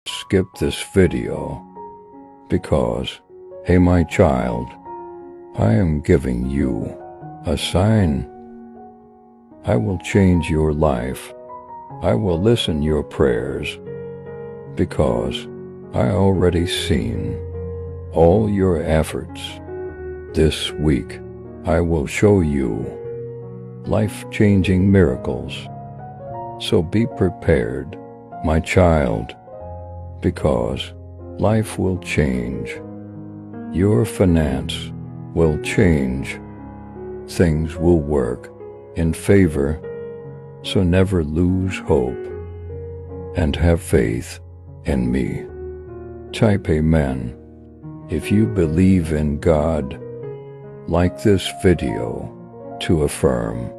skip this video because, hey my child, I am giving you a sign. I will change your life. I will listen your prayers because I already seen all your efforts. This week I will show you life-changing miracles. So be prepared, my child, because life will change. Your finance will change. Things will work in favor. So never lose hope and have faith in me. Type Amen if you believe in God. Like this video to affirm.